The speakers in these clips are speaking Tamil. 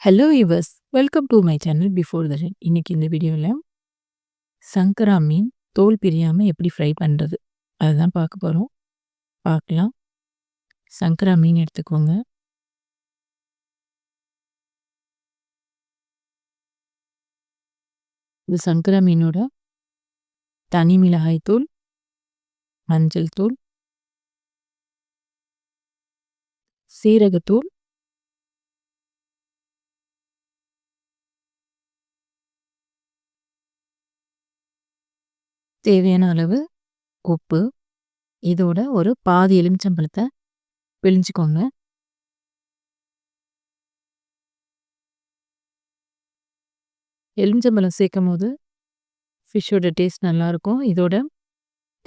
Hello viewers! Welcome do my channel before the rain. இன்னைக்கு இந்த வீடியோல சங்கரா மீன் தோல் பிரியாம எப்படி ஃப்ரை பண்றது? அதுதான் பார்க்க போறோம். பார்க்கலாம். சங்கரா மீன் எடுத்துக்கோங்க. இந்த சங்கரா மீனோட தனி மிளகாய் தூள், மஞ்சள் தூள், சீரகத்தூள், தேவையான அளவு உப்பு, இதோட ஒரு பாதி எலுமிச்சம்பழத்த பிழிஞ்சுக்கோங்க. எலுமிச்சம்பழம் சேர்க்கும்போது ஃபிஷ்ஷோட டேஸ்ட் நல்லாயிருக்கும். இதோட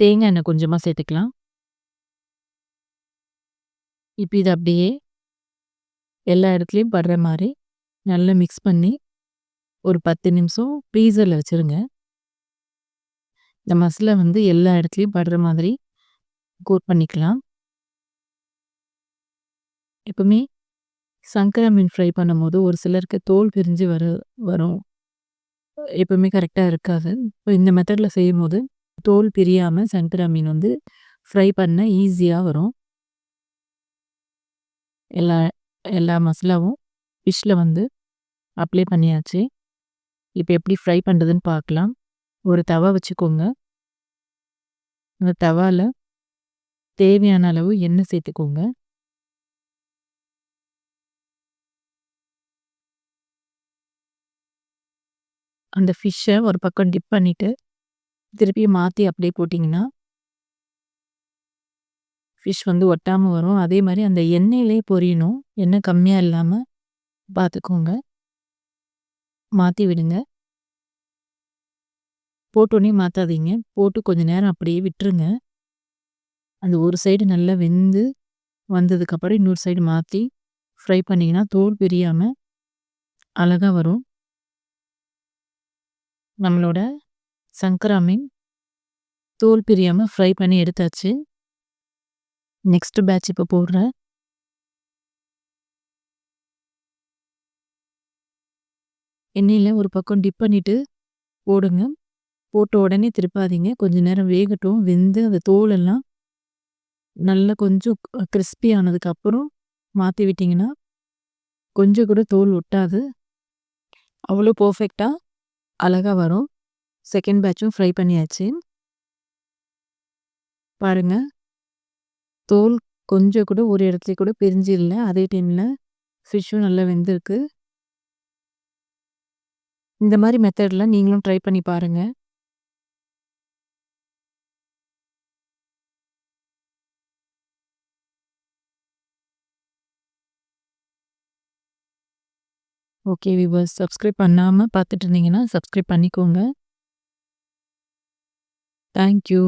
தேங்காய் எண்ணெய் கொஞ்சமா சேர்த்துக்கலாம். இப்போ இத அப்படியே எல்லா இடத்துலயும் படுற மாரி நல்லா மிக்ஸ் பண்ணி ஒரு 10 நிமிஷம் ஃப்ரீசர்ல வச்சுருங்க. இந்த மசாலா எல்லா இடத்துலயும் படுற மாதிரி கோட் பண்ணிக்கலாம். எப்பவுமே சங்கரா மீன் ஃப்ரை பண்ணும்போது ஒரு சிலருக்கு தோல் பிரிஞ்சு வரும். எப்பவுமே கரெக்ட்டா இருக்காது. இப்போ இந்த மெத்தட்ல செய்யும்போது தோல் பிரியாம சங்கரா மீன் ஃப்ரை பண்ண ஈஸியா வரும். எல்லா எல்லா மசாலாவும் ஃபிஷ்ல அப்ளை பண்ணியாச்சு. இப்போ எப்படி ஃப்ரை பண்ணுறதுன்னு பார்க்கலாம். ஒரு தவா வச்சுக்கோங்க. அந்த தவால தேவையான அளவு எண்ணெய் சேர்த்துக்கோங்க. அந்த ஃபிஷ்ஷை ஒரு பக்கம் டிப் பண்ணிட்டு திருப்பி மாற்றி அப்படியே போட்டிங்கன்னா ஃபிஷ் ஒட்டாமல் வரும். அதே மாதிரி அந்த எண்ணெயிலே பொரியணும். எண்ணெய் கம்மியாக இல்லாமல் பார்த்துக்கோங்க. மாற்றி விடுங்க. போட்டோன்னே மாற்றாதீங்க. போட்டு கொஞ்சம் நேரம் அப்படியே விட்டுருங்க. அந்த ஒரு சைடு நல்லா வெந்து வந்ததுக்கப்புறம் இன்னொரு சைடு மாற்றி ஃப்ரை பண்ணிங்கன்னா தோல் பிரியாமல் அழகாக வரும். நம்மளோட சங்கரா மீன் தோல் பிரியாமல் ஃப்ரை பண்ணி எடுத்தாச்சு. நெக்ஸ்ட் பேட்ச் இப்போ போடுறேன். எண்ணெயில் ஒரு பக்கம் டிப் பண்ணிவிட்டு போடுங்க. போட்ட உடனே திருப்பாதீங்க. கொஞ்ச நேரம் வேகட்டும். வெந்து அந்த தோலெல்லாம் நல்லா கொஞ்சம் கிறிஸ்பி ஆனதுக்கப்புறம் மாற்றி விட்டிங்கன்னா கொஞ்சம் கூட தோல் ஒட்டாது. அவ்வளோ பர்ஃபெக்டாக அழகாக வரும். செகண்ட் பேட்சும் ஃப்ரை பண்ணியாச்சு. பாருங்க, தோல் கொஞ்சம் கூட ஒரு இடத்துல கூட பிரிஞ்சு இல்லை. அதே டைமில் ஃபிஷ்ஷும் நல்லா வெந்திருக்கு. இந்த மாதிரி மெத்தடில் நீங்களும் ட்ரை பண்ணி பாருங்கள். ஓகே வியூவர்ஸ், சப்ஸ்கிரைப் பண்ணாமல் பார்த்துட்டு இருந்தீங்கன்னா சப்ஸ்கிரைப் பண்ணிக்கோங்க. தேங்க்யூ.